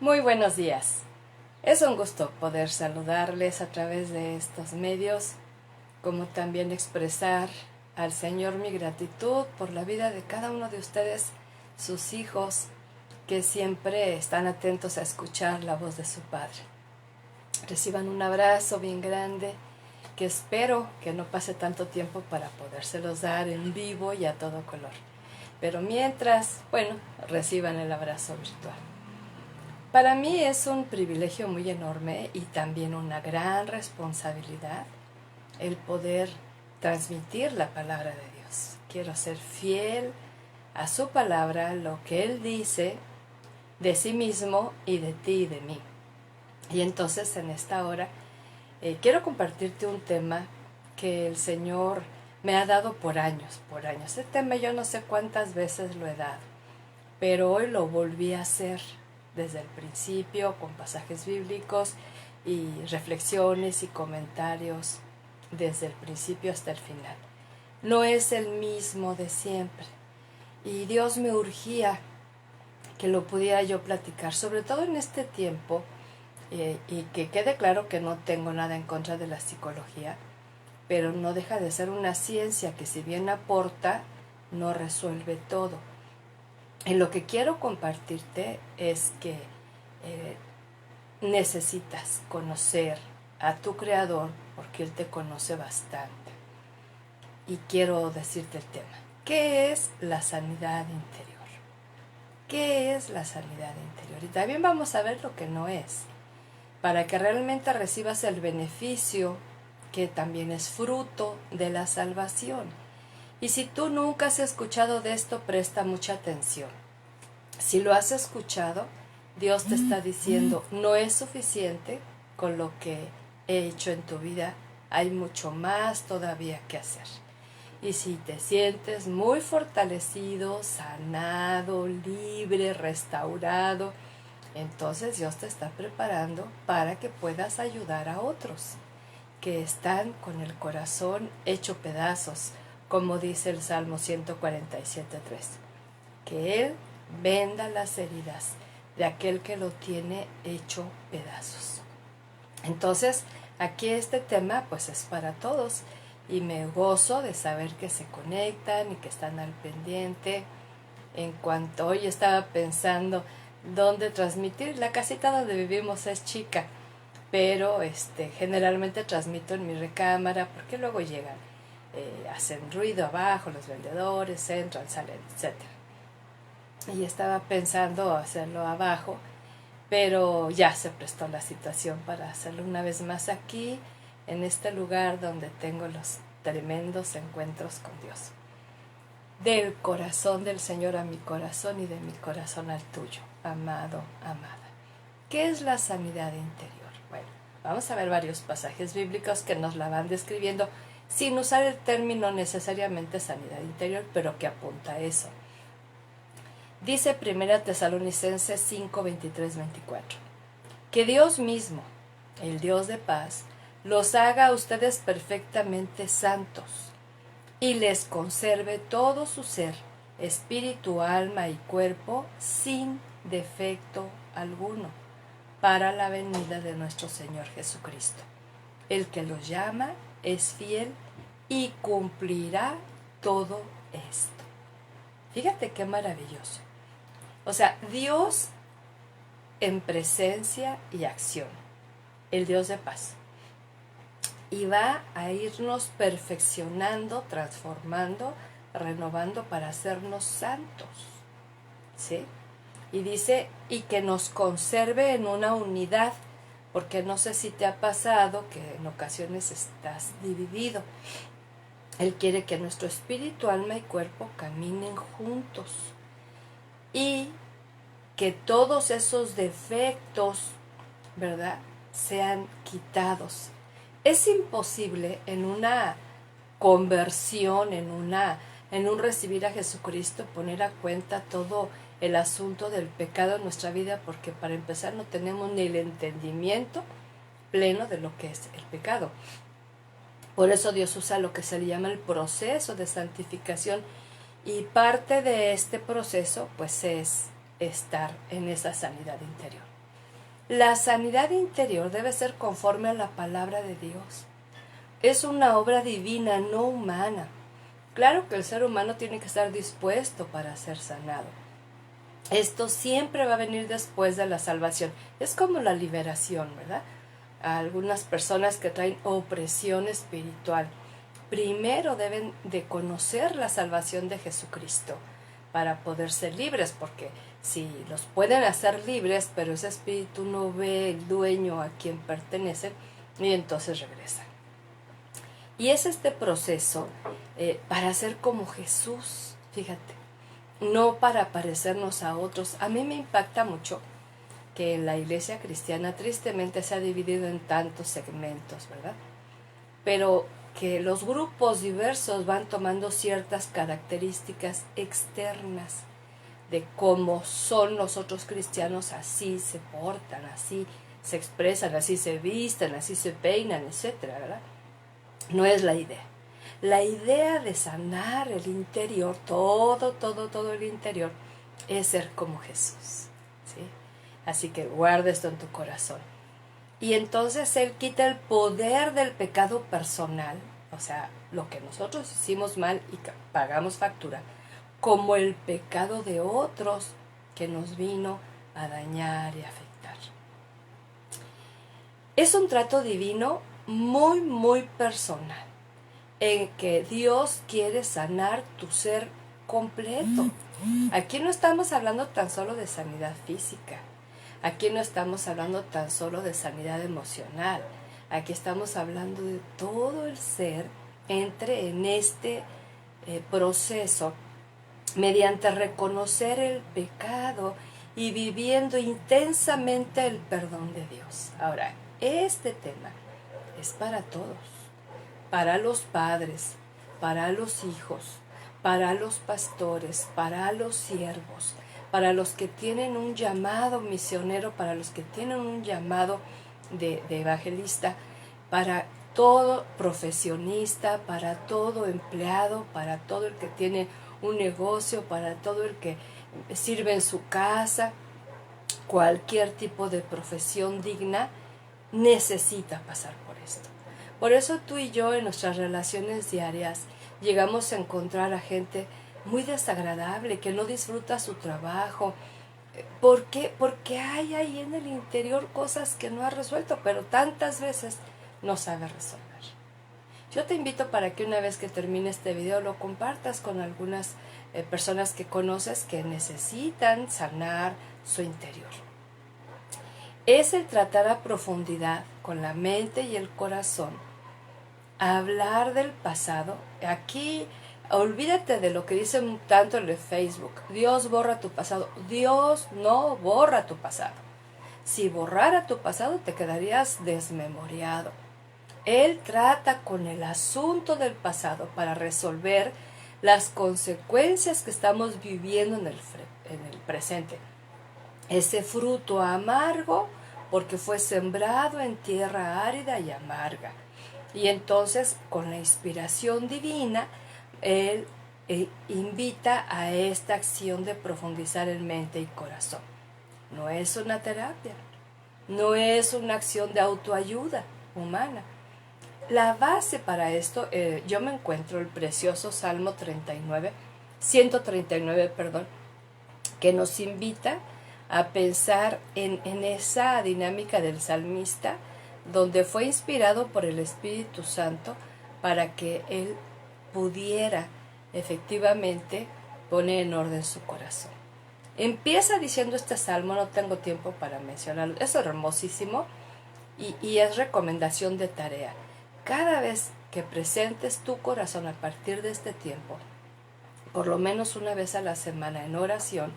Muy buenos días. Es un gusto poder saludarles a través de estos medios, como también expresar al Señor mi gratitud por la vida de cada uno de ustedes, sus hijos, que siempre están atentos a escuchar la voz de su Padre. Reciban un abrazo bien grande, que espero que no pase tanto tiempo para podérselos dar en vivo y a todo color. Pero mientras, reciban el abrazo virtual. Para mí es un privilegio muy enorme y también una gran responsabilidad el poder transmitir la palabra de Dios. Quiero ser fiel a su palabra, lo que Él dice de sí mismo y de ti y de mí. Y entonces en esta hora quiero compartirte un tema que el Señor me ha dado por años. Este tema yo no sé cuántas veces lo he dado, pero hoy lo volví a hacer desde el principio con pasajes bíblicos y reflexiones y comentarios desde el principio hasta el final. No es el mismo de siempre y Dios me urgía que lo pudiera yo platicar, sobre todo en este tiempo, y que quede claro que no tengo nada en contra de la psicología, pero no deja de ser una ciencia que si bien aporta, no resuelve todo. Y lo que quiero compartirte es que necesitas conocer a tu Creador porque Él te conoce bastante. Y quiero decirte el tema. ¿Qué es la sanidad interior? ¿Qué es la sanidad interior? Y también vamos a ver lo que no es, para que realmente recibas el beneficio que también es fruto de la salvación. Y si tú nunca has escuchado de esto, presta mucha atención. Si lo has escuchado, Dios te está diciendo, no es suficiente con lo que he hecho en tu vida, hay mucho más todavía que hacer. Y si te sientes muy fortalecido, sanado, libre, restaurado, entonces Dios te está preparando para que puedas ayudar a otros que están con el corazón hecho pedazos, como dice el Salmo 147:3, que Él venda las heridas de aquel que lo tiene hecho pedazos. Entonces, aquí este tema pues es para todos y me gozo de saber que se conectan y que están al pendiente. En cuanto hoy estaba pensando dónde transmitir, la casita donde vivimos es chica, pero generalmente transmito en mi recámara porque luego llegan, hacen ruido abajo, los vendedores entran, salen, etcétera. Y estaba pensando hacerlo abajo, pero ya se prestó la situación para hacerlo una vez más aquí, en este lugar donde tengo los tremendos encuentros con Dios. Del corazón del Señor a mi corazón y de mi corazón al tuyo, amado, amada. ¿Qué es la sanidad interior? Bueno, vamos a ver varios pasajes bíblicos que nos la van describiendo sin usar el término necesariamente sanidad interior, pero que apunta a eso. Dice 1 Tesalonicenses 5, 23, 24. Que Dios mismo, el Dios de paz, los haga a ustedes perfectamente santos y les conserve todo su ser, espíritu, alma y cuerpo, sin defecto alguno, para la venida de nuestro Señor Jesucristo. El que los llama es fiel y cumplirá todo esto. Fíjate qué maravilloso. O sea, Dios en presencia y acción, el Dios de paz. Y va a irnos perfeccionando, transformando, renovando para hacernos santos. ¿Sí? Y dice, y que nos conserve en una unidad, porque no sé si te ha pasado que en ocasiones estás dividido. Él quiere que nuestro espíritu, alma y cuerpo caminen juntos. Y que todos esos defectos, ¿verdad?, sean quitados. Es imposible en una conversión, en un recibir a Jesucristo, poner a cuenta todo el asunto del pecado en nuestra vida, porque para empezar no tenemos ni el entendimiento pleno de lo que es el pecado. Por eso Dios usa lo que se le llama el proceso de santificación, y parte de este proceso pues es estar en esa sanidad interior. La sanidad interior debe ser conforme a la palabra de Dios. Es una obra divina, no humana. Claro que el ser humano tiene que estar dispuesto para ser sanado. Esto siempre va a venir después de la salvación. Es como la liberación, ¿verdad? A algunas personas que traen opresión espiritual, primero deben de conocer la salvación de Jesucristo para poder ser libres, porque si los pueden hacer libres, pero ese espíritu no ve el dueño a quien pertenece, y entonces regresan. Y es este proceso para ser como Jesús, fíjate, no para parecernos a otros. A mí me impacta mucho que la iglesia cristiana tristemente se ha dividido en tantos segmentos, ¿verdad? Pero que los grupos diversos van tomando ciertas características externas de cómo son los otros cristianos, así se portan, así se expresan, así se visten, así se peinan, etcétera, ¿verdad? No es la idea. La idea de sanar el interior, todo el interior, es ser como Jesús, ¿sí? Así que guarda esto en tu corazón. Y entonces Él quita el poder del pecado personal, o sea, lo que nosotros hicimos mal y pagamos factura, como el pecado de otros que nos vino a dañar y afectar. Es un trato divino muy personal, en que Dios quiere sanar tu ser completo. Aquí no estamos hablando tan solo de sanidad física, aquí no estamos hablando tan solo de sanidad emocional, aquí estamos hablando de todo el ser entre en este proceso mediante reconocer el pecado y viviendo intensamente el perdón de Dios. Ahora, este tema es para todos, para los padres, para los hijos, para los pastores, para los siervos, para los que tienen un llamado misionero, para los que tienen un llamado de evangelista, para todo profesionista, para todo empleado, para todo el que tiene un negocio, para todo el que sirve en su casa. Cualquier tipo de profesión digna necesita pasar por esto. Por eso tú y yo en nuestras relaciones diarias llegamos a encontrar a gente muy desagradable, que no disfruta su trabajo. ¿Por qué? Porque hay ahí en el interior cosas que no ha resuelto, pero tantas veces no sabe resolver. Yo te invito para que una vez que termine este video lo compartas con algunas personas que conoces que necesitan sanar su interior. Es el tratar a profundidad con la mente y el corazón, hablar del pasado. Aquí olvídate de lo que dicen tanto en el Facebook. Dios borra tu pasado. Dios no borra tu pasado. Si borrara tu pasado te quedarías desmemoriado. Él trata con el asunto del pasado para resolver las consecuencias que estamos viviendo en el presente. Ese fruto amargo porque fue sembrado en tierra árida y amarga. Y entonces con la inspiración divina, Él invita a esta acción de profundizar en mente y corazón. No es una terapia, no es una acción de autoayuda humana. La base para esto, yo me encuentro el precioso Salmo 139, que nos invita a pensar en esa dinámica del salmista, donde fue inspirado por el Espíritu Santo para que él pudiera efectivamente poner en orden su corazón. Empieza diciendo este salmo, no tengo tiempo para mencionarlo, es hermosísimo y es recomendación de tarea. Cada vez que presentes tu corazón a partir de este tiempo, por lo menos una vez a la semana en oración,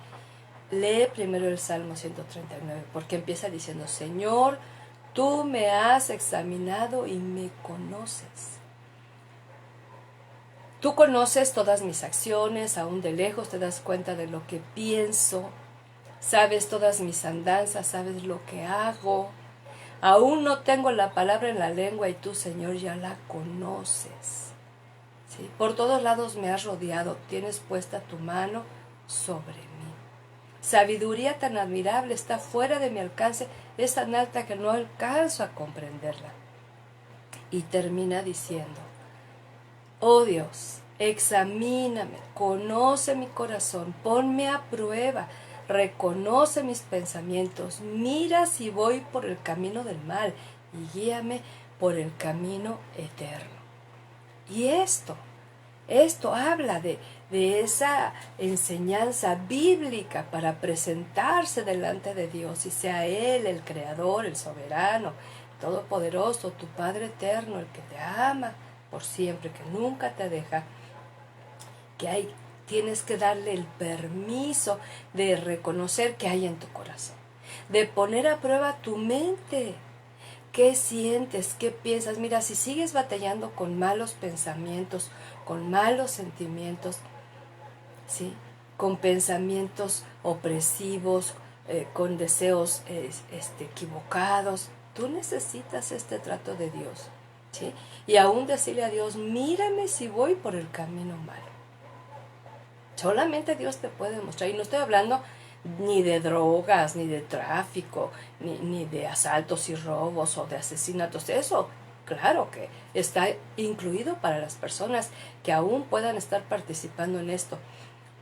lee primero el Salmo 139, porque empieza diciendo: Señor, tú me has examinado y me conoces. Tú conoces todas mis acciones, aún de lejos te das cuenta de lo que pienso, sabes todas mis andanzas, sabes lo que hago. Aún no tengo la palabra en la lengua y tú, Señor, ya la conoces. ¿Sí? Por todos lados me has rodeado, tienes puesta tu mano sobre mí. sabiduría tan admirable está fuera de mi alcance, es tan alta que no alcanzo a comprenderla. Y termina diciendo, oh Dios, examíname, conoce mi corazón, ponme a prueba, reconoce mis pensamientos, mira si voy por el camino del mal y guíame por el camino eterno. Y esto habla de esa enseñanza bíblica para presentarse delante de Dios y sea Él el Creador, el Soberano, Todopoderoso, tu Padre Eterno, el que te ama por siempre, que nunca te deja, que tienes que darle el permiso de reconocer qué hay en tu corazón, de poner a prueba tu mente. ¿Qué sientes? ¿Qué piensas? Mira, si sigues batallando con malos pensamientos, con malos sentimientos, ¿sí? Con pensamientos opresivos, con deseos equivocados, tú necesitas este trato de Dios, ¿sí? Y aún decirle a Dios, mírame si voy por el camino malo. Solamente Dios te puede mostrar. Y no estoy hablando ni de drogas, ni de tráfico, ni de asaltos y robos o de asesinatos. Eso, claro que está incluido para las personas que aún puedan estar participando en esto.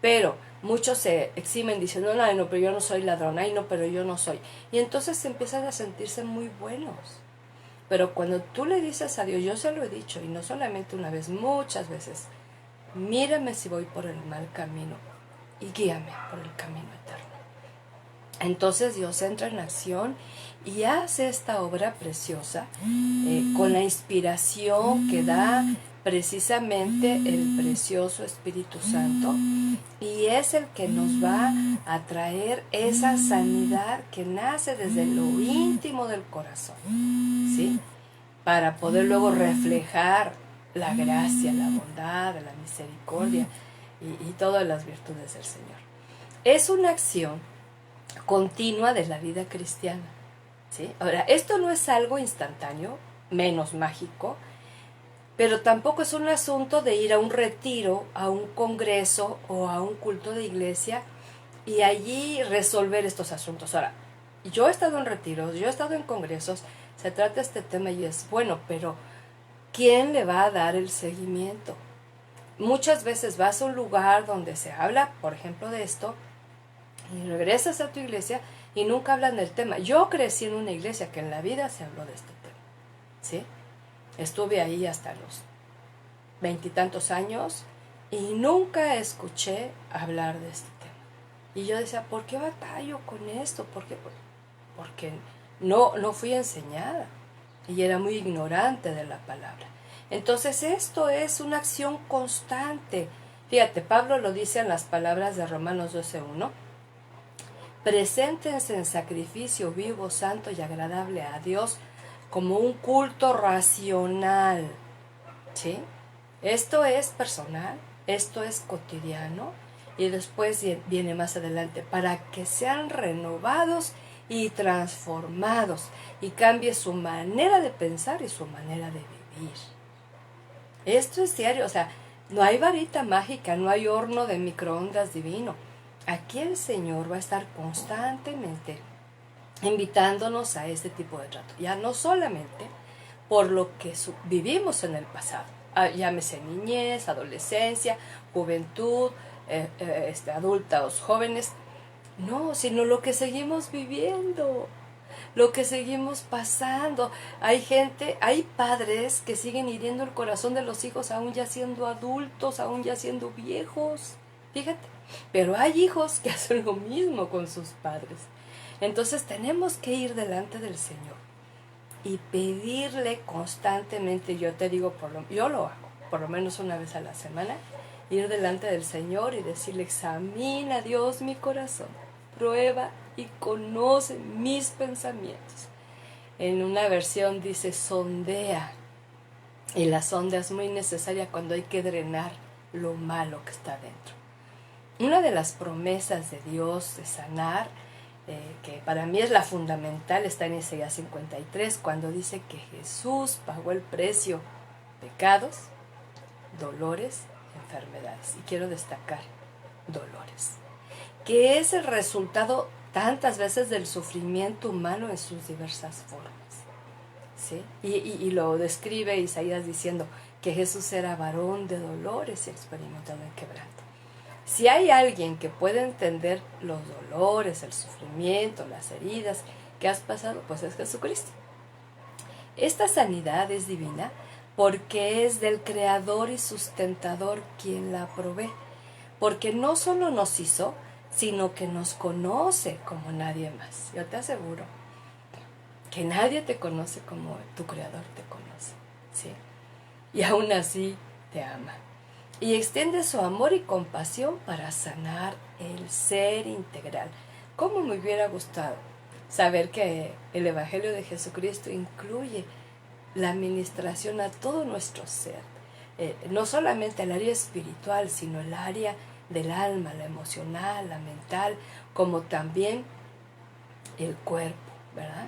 Pero muchos se eximen diciendo, ay no, pero yo no soy ladrón, ay no, pero yo no soy. Y entonces empiezan a sentirse muy buenos. Pero cuando tú le dices a Dios, yo se lo he dicho, y no solamente una vez, muchas veces, mírame si voy por el mal camino y guíame por el camino eterno. Entonces Dios entra en acción y hace esta obra preciosa con la inspiración que da precisamente el precioso Espíritu Santo, y es el que nos va a traer esa sanidad que nace desde lo íntimo del corazón, ¿sí? Para poder luego reflejar la gracia, la bondad, la misericordia y todas las virtudes del Señor. Es una acción continua de la vida cristiana, ¿sí? Ahora, esto no es algo instantáneo, menos mágico, pero tampoco es un asunto de ir a un retiro, a un congreso o a un culto de iglesia y allí resolver estos asuntos. Ahora, yo he estado en retiros, yo he estado en congresos, se trata este tema y es bueno, pero ¿quién le va a dar el seguimiento? Muchas veces vas a un lugar donde se habla, por ejemplo, de esto, y regresas a tu iglesia y nunca hablan del tema. Yo crecí en una iglesia que en la vida se habló de este tema, ¿sí? Estuve ahí hasta los 20 y tantos años y nunca escuché hablar de este tema. Y yo decía, ¿por qué batallo con esto? ¿Por qué? Porque no fui enseñada y era muy ignorante de la palabra. Entonces esto es una acción constante. Fíjate, Pablo lo dice en las palabras de Romanos 12:1. Preséntense en sacrificio vivo, santo y agradable a Dios como un culto racional, ¿sí? Esto es personal, esto es cotidiano y después viene más adelante, para que sean renovados y transformados y cambie su manera de pensar y su manera de vivir. Esto es diario, o sea, no hay varita mágica, no hay horno de microondas divino. Aquí el Señor va a estar constantemente invitándonos a este tipo de trato, ya no solamente por lo que vivimos en el pasado, llámese niñez, adolescencia, juventud, adultos, jóvenes, no, sino lo que seguimos viviendo, lo que seguimos pasando. Hay padres que siguen hiriendo el corazón de los hijos aún ya siendo adultos, aún ya siendo viejos, fíjate, pero hay hijos que hacen lo mismo con sus padres. Entonces tenemos que ir delante del Señor y pedirle constantemente. Yo te digo, yo lo hago por lo menos una vez a la semana, ir delante del Señor y decirle, examina, Dios, mi corazón, prueba y conoce mis pensamientos. En una versión dice sondea, y la sonda es muy necesaria cuando hay que drenar lo malo que está dentro. Una de las promesas de Dios de sanar, que para mí es la fundamental, está en Isaías 53, cuando dice que Jesús pagó el precio, pecados, dolores, enfermedades. Y quiero destacar dolores. que es el resultado tantas veces del sufrimiento humano en sus diversas formas. ¿Sí? Y lo describe Isaías diciendo que Jesús era varón de dolores y experimentado en quebranto. Si hay alguien que puede entender los dolores, el sufrimiento, las heridas que has pasado, pues es Jesucristo. Esta sanidad es divina porque es del Creador y Sustentador quien la provee. Porque no solo nos hizo, sino que nos conoce como nadie más. Yo te aseguro que nadie te conoce como tu Creador te conoce, ¿sí? Y aún así te ama. Y extiende su amor y compasión para sanar el ser integral. ¿Cómo me hubiera gustado saber que el Evangelio de Jesucristo incluye la administración a todo nuestro ser? No solamente el área espiritual, sino el área del alma, la emocional, la mental, como también el cuerpo, ¿verdad?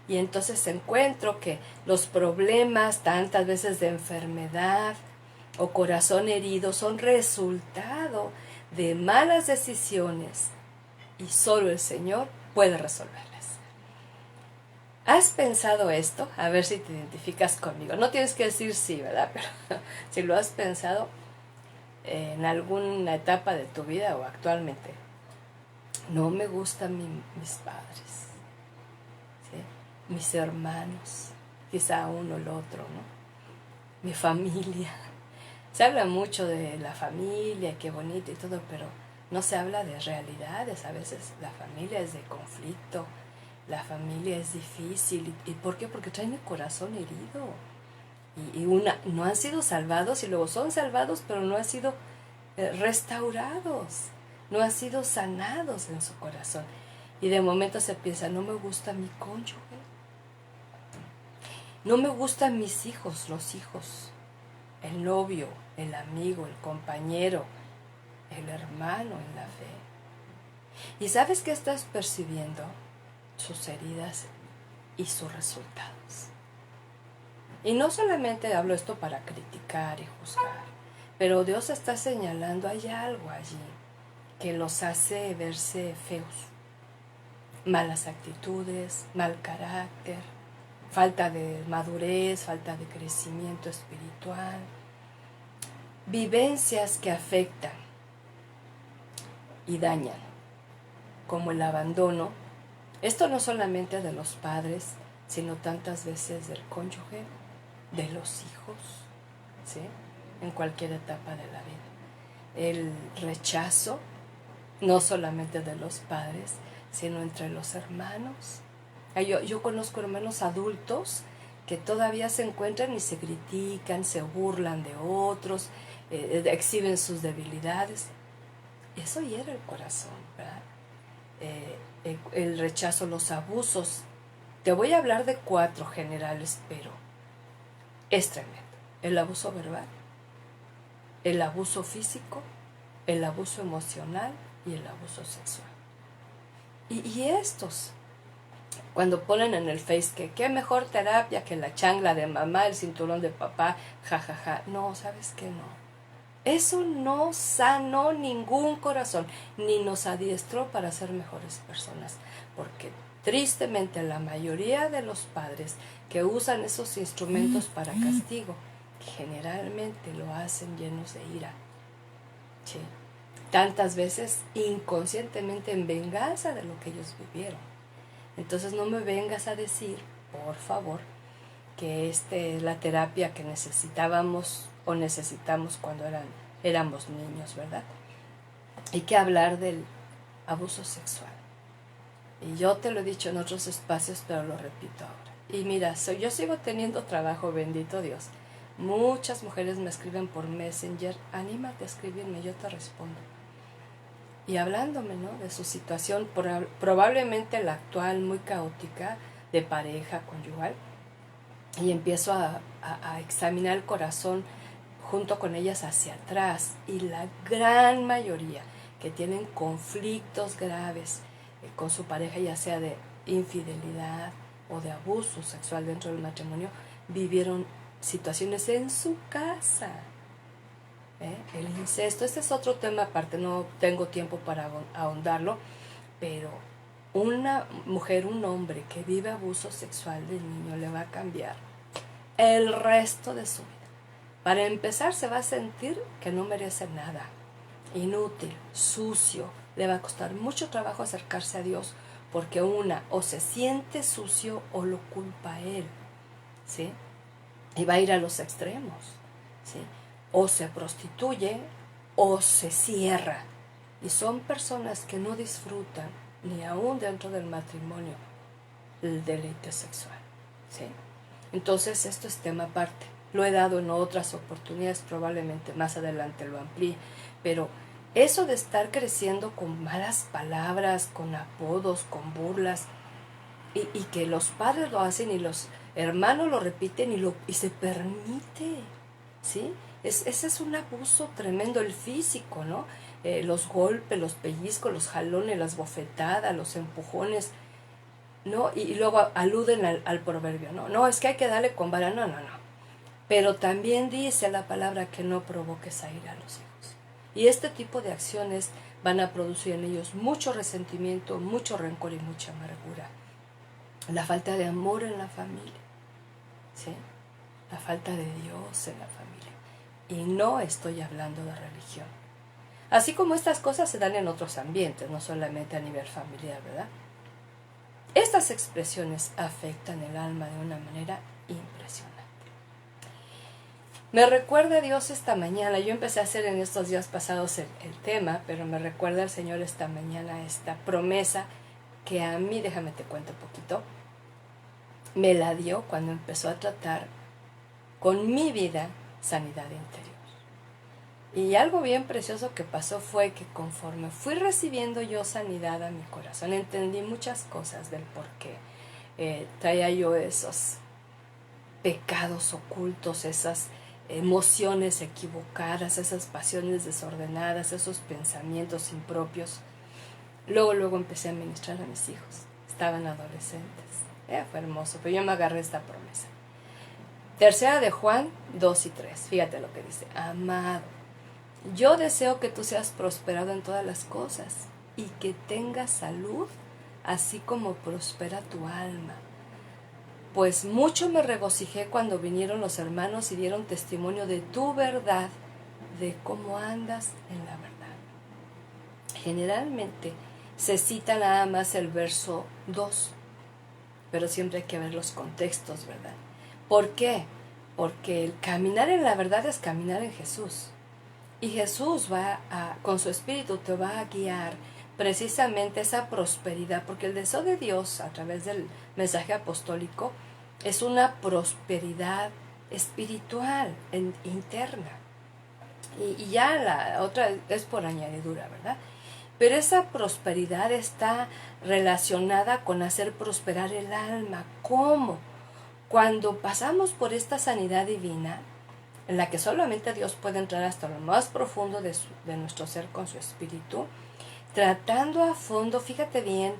Y entonces encuentro que los problemas, tantas veces de enfermedad o corazón herido, son resultado de malas decisiones y solo el Señor puede resolverlas. ¿Has pensado esto? A ver si te identificas conmigo. No tienes que decir sí, ¿verdad? Pero si lo has pensado en alguna etapa de tu vida o actualmente. No me gustan mis padres, ¿sí? Mis hermanos, quizá uno o el otro, ¿no? Mi familia. Se habla mucho de la familia, qué bonito y todo, pero no se habla de realidades. A veces la familia es de conflicto, la familia es difícil. ¿Y por qué? Porque traen el corazón herido. No han sido salvados y luego son salvados, pero no han sido restaurados, no han sido sanados en su corazón. Y de momento se piensa, no me gusta mi cónyuge, no me gustan mis hijos, los hijos, el novio, el amigo, el compañero, el hermano en la fe. ¿Y sabes qué estás percibiendo? Sus heridas y sus resultados. Y no solamente hablo esto para criticar y juzgar, pero Dios está señalando, hay algo allí que los hace verse feos. Malas actitudes, mal carácter, falta de madurez, falta de crecimiento espiritual, vivencias que afectan y dañan, como el abandono. Esto no solamente de los padres, sino tantas veces del cónyuge, de los hijos, ¿sí? En cualquier etapa de la vida. El rechazo, no solamente de los padres, sino entre los hermanos. Yo conozco hermanos adultos que todavía se encuentran y se critican, se burlan de otros, exhiben sus debilidades. Eso hiere el corazón, ¿verdad? El rechazo, los abusos. Te voy a hablar de 4 generales, pero es tremendo. El abuso verbal, el abuso físico, el abuso emocional y el abuso sexual. Y estos, cuando ponen en el Face que qué mejor terapia que la chancla de mamá, el cinturón de papá, jajaja. No, ¿sabes qué? No. Eso no sanó ningún corazón, ni nos adiestró para ser mejores personas. Porque tristemente la mayoría de los padres que usan esos instrumentos para castigo, generalmente lo hacen llenos de ira. ¿Sí? Tantas veces inconscientemente en venganza de lo que ellos vivieron. Entonces no me vengas a decir, por favor, que es la terapia que necesitábamos o necesitamos cuando éramos niños, ¿verdad? Hay que hablar del abuso sexual. Y yo te lo he dicho en otros espacios, pero lo repito ahora. Y mira, yo sigo teniendo trabajo, bendito Dios. Muchas mujeres me escriben por Messenger, anímate a escribirme, yo te respondo. Y hablándome, ¿no?, de su situación, probablemente la actual, muy caótica, de pareja, conyugal, y empiezo a examinar el corazón junto con ellas hacia atrás, y la gran mayoría que tienen conflictos graves con su pareja, ya sea de infidelidad o de abuso sexual dentro del matrimonio, vivieron situaciones en su casa. El incesto, este es otro tema aparte, no tengo tiempo para ahondarlo, pero una mujer, un hombre que vive abuso sexual del niño le va a cambiar el resto de su vida. Para empezar, se va a sentir que no merece nada, inútil, sucio, le va a costar mucho trabajo acercarse a Dios, porque o se siente sucio o lo culpa a él, ¿sí? Y va a ir a los extremos, ¿sí? O se prostituye o se cierra. Y son personas que no disfrutan, ni aún dentro del matrimonio, el deleite sexual, ¿sí? Entonces esto es tema aparte. Lo he dado en otras oportunidades, probablemente más adelante lo amplíe, pero eso de estar creciendo con malas palabras, con apodos, con burlas, y que los padres lo hacen y los hermanos lo repiten y se permite, ¿sí? Ese es un abuso tremendo, el físico, ¿no? Los golpes, los pellizcos, los jalones, las bofetadas, los empujones, ¿no? Y luego aluden al proverbio, ¿no? No, es que hay que darle con vara, no. Pero también dice la palabra que no provoques a ira a los hijos. Y este tipo de acciones van a producir en ellos mucho resentimiento, mucho rencor y mucha amargura. La falta de amor en la familia, ¿sí? La falta de Dios en la familia. Y no estoy hablando de religión. Así como estas cosas se dan en otros ambientes, no solamente a nivel familiar, ¿verdad? Estas expresiones afectan el alma de una manera impresionante. Me recuerda Dios esta mañana, yo empecé a hacer en estos días pasados el tema, pero me recuerda el Señor esta mañana esta promesa que a mí, déjame te cuento un poquito, me la dio cuando empezó a tratar con mi vida sanidad interior. Y algo bien precioso que pasó fue que conforme fui recibiendo yo sanidad a mi corazón, entendí muchas cosas del por qué traía yo esos pecados ocultos, esas emociones equivocadas, esas pasiones desordenadas, esos pensamientos impropios. Luego empecé a ministrar a mis hijos. Estaban adolescentes. Fue hermoso, pero yo me agarré esta promesa. Tercera de Juan 2 y 3. Fíjate lo que dice. Amado, yo deseo que tú seas prosperado en todas las cosas y que tengas salud, así como prospera tu alma. Pues mucho me regocijé cuando vinieron los hermanos y dieron testimonio de tu verdad, de cómo andas en la verdad. Generalmente se cita nada más el verso 2, pero siempre hay que ver los contextos, ¿verdad? ¿Por qué? Porque el caminar en la verdad es caminar en Jesús. Y Jesús con su Espíritu te va a guiar precisamente esa prosperidad, porque el deseo de Dios a través del mensaje apostólico es una prosperidad espiritual, interna. Y ya la otra es por añadidura, ¿verdad? Pero esa prosperidad está relacionada con hacer prosperar el alma. ¿Cómo? Cuando pasamos por esta sanidad divina, en la que solamente Dios puede entrar hasta lo más profundo de nuestro ser con su espíritu, tratando a fondo, fíjate bien,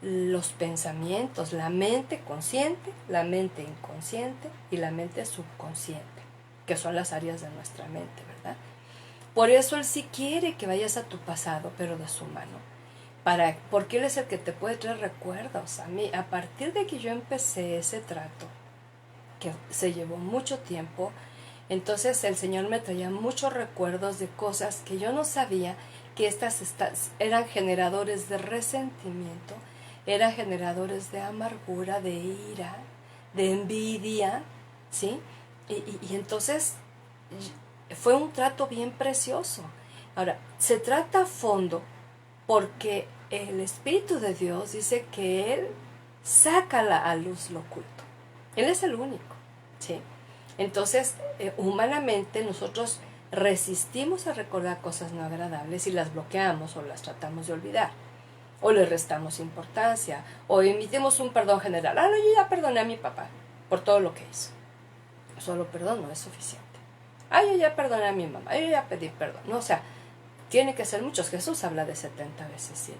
los pensamientos, la mente consciente, la mente inconsciente y la mente subconsciente, que son las áreas de nuestra mente, ¿verdad? Por eso Él sí quiere que vayas a tu pasado, pero de su mano. Porque Él es el que te puede traer recuerdos. A mí, a partir de que yo empecé ese trato, que se llevó mucho tiempo, entonces el Señor me traía muchos recuerdos de cosas que yo no sabía, que estas eran generadores de resentimiento, eran generadores de amargura, de ira, de envidia, ¿sí? Y entonces fue un trato bien precioso. Ahora, se trata a fondo porque el Espíritu de Dios dice que Él saca a luz lo oculto. Él es el único, ¿sí? Entonces, humanamente nosotros resistimos a recordar cosas no agradables y las bloqueamos o las tratamos de olvidar. O le restamos importancia, o emitimos un perdón general. No, yo ya perdoné a mi papá por todo lo que hizo. Solo perdón no es suficiente. Yo ya perdoné a mi mamá, yo ya pedí perdón. No, o sea, tiene que ser muchos. Jesús habla de 70 veces 7.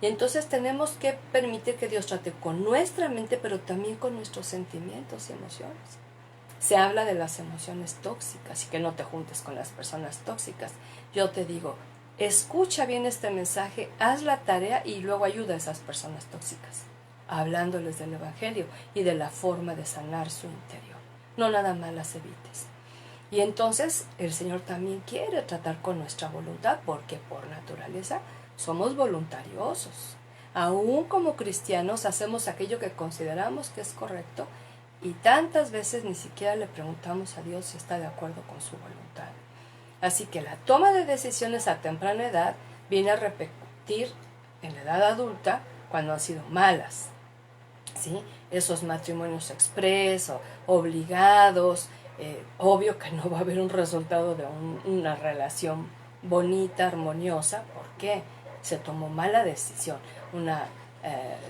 Y entonces tenemos que permitir que Dios trate con nuestra mente, pero también con nuestros sentimientos y emociones. se habla de las emociones tóxicas y que no te juntes con las personas tóxicas. Yo te digo, escucha bien este mensaje, haz la tarea y luego ayuda a esas personas tóxicas, hablándoles del Evangelio y de la forma de sanar su interior. No nada más las evites. Y entonces el Señor también quiere tratar con nuestra voluntad, porque por naturaleza somos voluntariosos. Aún como cristianos hacemos aquello que consideramos que es correcto y tantas veces ni siquiera le preguntamos a Dios si está de acuerdo con su voluntad. Así que la toma de decisiones a temprana edad viene a repetir en la edad adulta cuando han sido malas, ¿sí? Esos matrimonios express o obligados, obvio que no va a haber un resultado de una relación bonita, armoniosa, porque se tomó mala decisión, una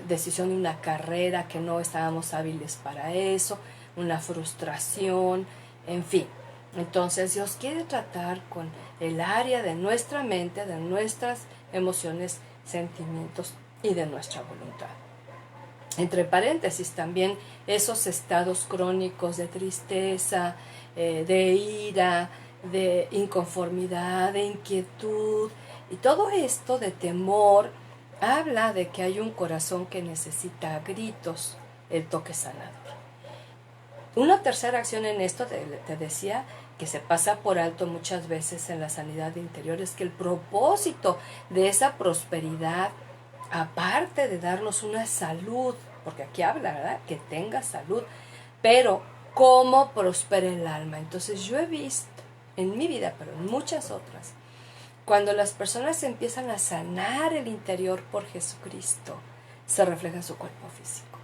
decisión de una carrera que no estábamos hábiles para eso, una frustración, en fin. Entonces Dios quiere tratar con el área de nuestra mente, de nuestras emociones, sentimientos y de nuestra voluntad. Entre paréntesis también esos estados crónicos de tristeza, de ira, de inconformidad, de inquietud y todo esto de temor habla de que hay un corazón que necesita a gritos el toque sanador. Una tercera acción en esto, te decía, que se pasa por alto muchas veces en la sanidad interior, es que el propósito de esa prosperidad, aparte de darnos una salud, porque aquí habla, ¿verdad?, que tenga salud, pero cómo prospera el alma. Entonces yo he visto en mi vida, pero en muchas otras, cuando las personas empiezan a sanar el interior por Jesucristo, se refleja en su cuerpo físico.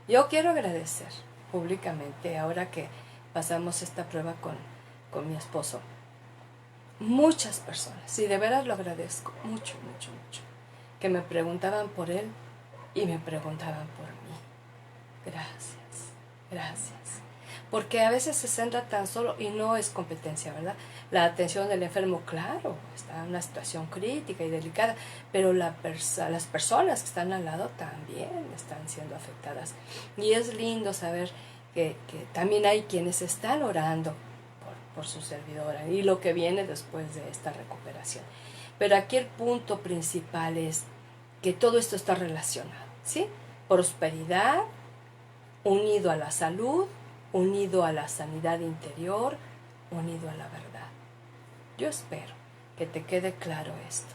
Yo quiero agradecer públicamente, ahora que pasamos esta prueba con mi esposo, muchas personas, y de veras lo agradezco mucho, mucho, mucho, que me preguntaban por él y me preguntaban por mí. Gracias, gracias. Porque a veces se centra tan solo, y no es competencia, ¿verdad? La atención del enfermo, claro, está en una situación crítica y delicada, pero las personas que están al lado también están siendo afectadas. Y es lindo saber que también hay quienes están orando por su servidora y lo que viene después de esta recuperación. Pero aquí el punto principal es que todo esto está relacionado, ¿sí? Prosperidad unido a la salud, unido a la sanidad interior, unido a la verdad. Yo espero que te quede claro esto.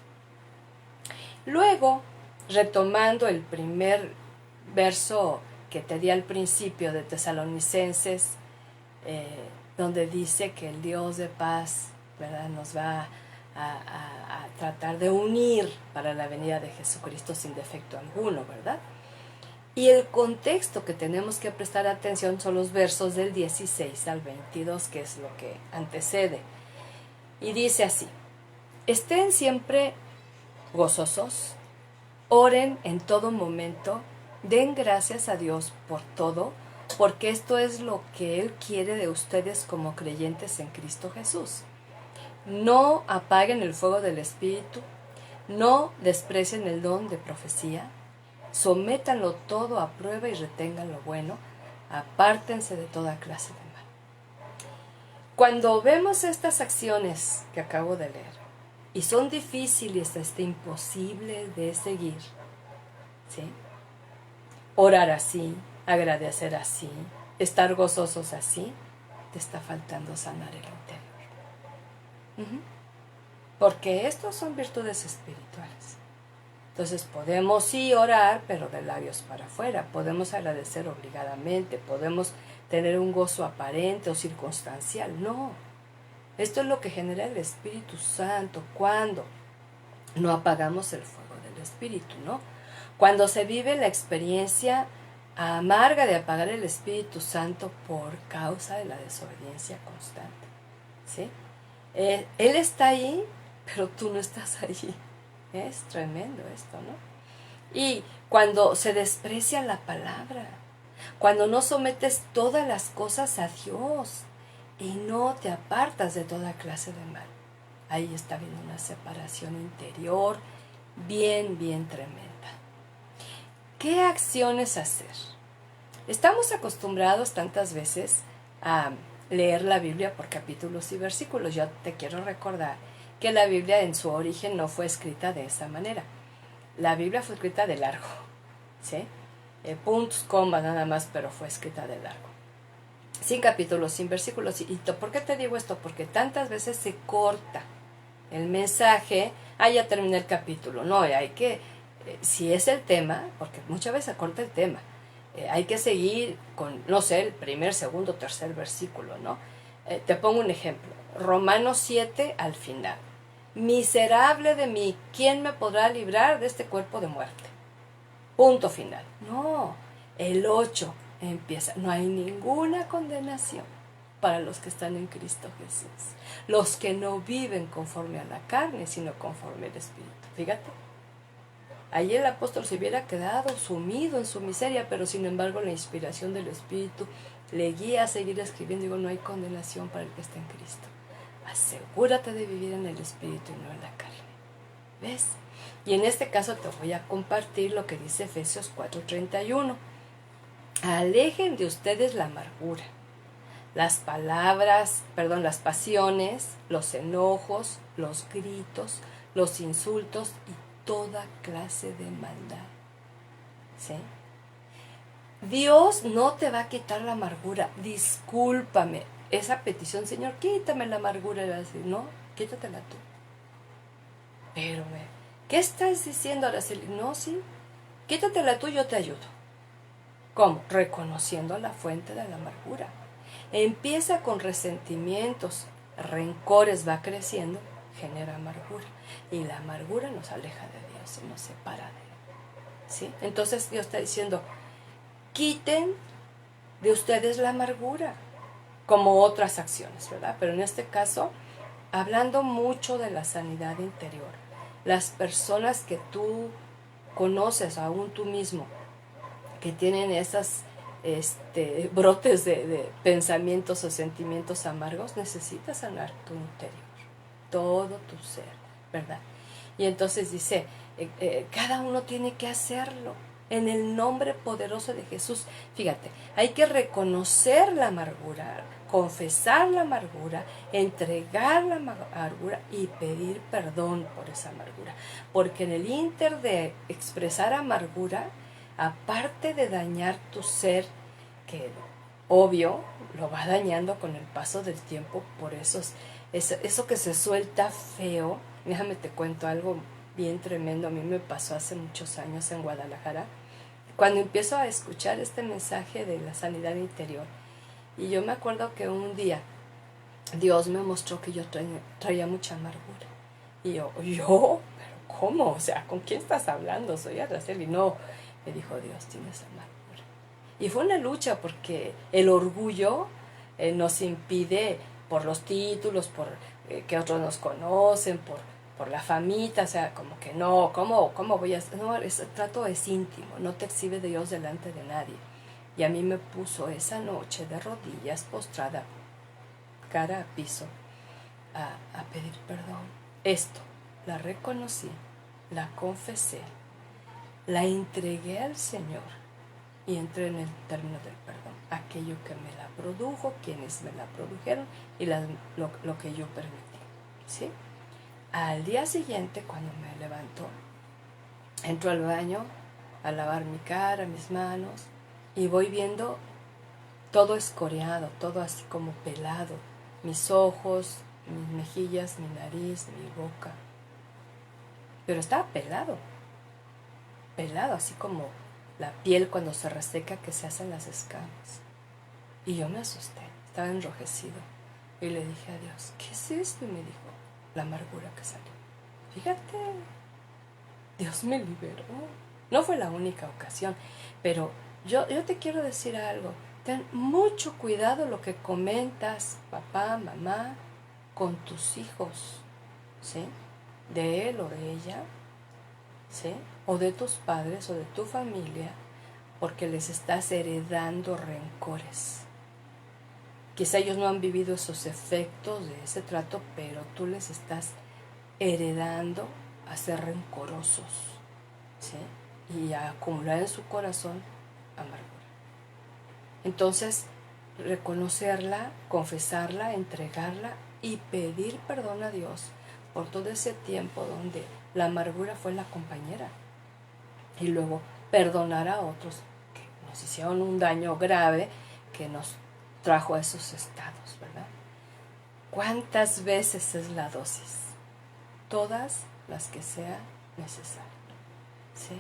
Luego, retomando el primer verso que te di al principio de Tesalonicenses, donde dice que el Dios de paz, ¿verdad?, nos va a tratar de unir para la venida de Jesucristo sin defecto alguno, ¿verdad? Y el contexto que tenemos que prestar atención son los versos del 16 al 22, que es lo que antecede. Y dice así: estén siempre gozosos, oren en todo momento, den gracias a Dios por todo, porque esto es lo que Él quiere de ustedes como creyentes en Cristo Jesús. No apaguen el fuego del Espíritu, no desprecien el don de profecía, sométanlo todo a prueba y retengan lo bueno, apártense de toda clase de mal. Cuando vemos estas acciones que acabo de leer, y son difíciles, imposibles de seguir, ¿sí?, orar así, agradecer así, estar gozosos así, te está faltando sanar el interior. Porque estos son virtudes espirituales. Entonces podemos sí orar, pero de labios para afuera. Podemos agradecer obligadamente, podemos tener un gozo aparente o circunstancial. No, esto es lo que genera el Espíritu Santo cuando no apagamos el fuego del Espíritu, ¿no? Cuando se vive la experiencia amarga de apagar el Espíritu Santo por causa de la desobediencia constante, ¿sí? Él está ahí, pero tú no estás allí. Es tremendo esto, ¿no? Y cuando se desprecia la palabra, cuando no sometes todas las cosas a Dios y no te apartas de toda clase de mal, ahí está viendo una separación interior bien, bien tremenda. ¿Qué acciones hacer? Estamos acostumbrados tantas veces a leer la Biblia por capítulos y versículos. Yo te quiero recordar que la Biblia en su origen no fue escrita de esa manera. La Biblia fue escrita de largo, ¿sí? Puntos, comas nada más, pero fue escrita de largo. Sin capítulos, sin versículos. ¿Y por qué te digo esto? Porque tantas veces se corta el mensaje. Ya terminé el capítulo. No, hay que, si es el tema, porque muchas veces se corta el tema, hay que seguir con, no sé, el primer, segundo, tercer versículo, ¿no? Te pongo un ejemplo. Romanos 7 al final. Miserable de mí, ¿quién me podrá librar de este cuerpo de muerte? Punto final. No, el 8 empieza. No hay ninguna condenación para los que están en Cristo Jesús. Los que no viven conforme a la carne, sino conforme al Espíritu. Fíjate. Allí el apóstol se hubiera quedado sumido en su miseria, pero sin embargo la inspiración del Espíritu le guía a seguir escribiendo. Digo, no hay condenación para el que está en Cristo. Asegúrate de vivir en el Espíritu y no en la carne. ¿Ves? Y en este caso te voy a compartir lo que dice Efesios 4:31. Alejen de ustedes la amargura, las pasiones, los enojos, los gritos, los insultos y toda clase de maldad. ¿Sí? Dios no te va a quitar la amargura. Discúlpame. Esa petición, Señor, quítame la amargura. Y va a decir, no, quítatela tú. Pero, ¿qué estás diciendo, Araceli? No, sí, quítatela tú, yo te ayudo. ¿Cómo? Reconociendo la fuente de la amargura. Empieza con resentimientos, rencores, va creciendo, genera amargura. Y la amargura nos aleja de Dios y nos separa de Él. ¿Sí? Entonces Dios está diciendo, quiten de ustedes la amargura, como otras acciones, ¿verdad? Pero en este caso, hablando mucho de la sanidad interior, las personas que tú conoces, aún tú mismo, que tienen esas brotes de pensamientos o sentimientos amargos, necesitas sanar tu interior, todo tu ser, ¿verdad? Y entonces dice, cada uno tiene que hacerlo en el nombre poderoso de Jesús. Fíjate, hay que reconocer la amargura, confesar la amargura, entregar la amargura y pedir perdón por esa amargura. Porque en el ínter de expresar amargura, aparte de dañar tu ser, que obvio lo va dañando con el paso del tiempo, por eso que se suelta feo. Déjame te cuento algo bien tremendo. A mí me pasó hace muchos años en Guadalajara, cuando empiezo a escuchar este mensaje de la sanidad interior. Y yo me acuerdo que un día Dios me mostró que yo traía mucha amargura. Y yo, ¿pero cómo? O sea, ¿con quién estás hablando? Soy Araceli. No, me dijo Dios, tienes amargura. Y fue una lucha porque el orgullo nos impide, por los títulos, por que otros nos conocen, por la famita, o sea, como que no, ¿cómo voy a hacer? No, el trato es íntimo, no te exhibe Dios delante de nadie. Y a mí me puso esa noche de rodillas, postrada, cara a piso, a pedir perdón. Esto, la reconocí, la confesé, la entregué al Señor y entré en el término del perdón. Aquello que me la produjo, quienes me la produjeron y lo que yo permití. ¿Sí? Al día siguiente, cuando me levantó, entro al baño a lavar mi cara, mis manos, y voy viendo todo escoreado, todo así como pelado. Mis ojos, mis mejillas, mi nariz, mi boca. Pero estaba pelado, así como la piel cuando se reseca que se hacen las escamas. Y yo me asusté, estaba enrojecido. Y le dije a Dios, ¿qué es esto? Y me dijo, la amargura que salió. Fíjate, Dios me liberó. No fue la única ocasión, pero yo te quiero decir algo. Ten mucho cuidado lo que comentas, papá, mamá, con tus hijos, ¿sí? De él o de ella, ¿sí? O de tus padres o de tu familia, porque les estás heredando rencores. Quizá ellos no han vivido esos efectos de ese trato, pero tú les estás heredando a ser rencorosos, ¿sí? Y a acumular en su corazón amargura. Entonces, reconocerla, confesarla, entregarla y pedir perdón a Dios por todo ese tiempo donde la amargura fue la compañera. Y luego perdonar a otros que nos hicieron un daño grave que nos trajo a esos estados, ¿verdad? ¿Cuántas veces es la dosis? Todas las que sea necesario, ¿sí?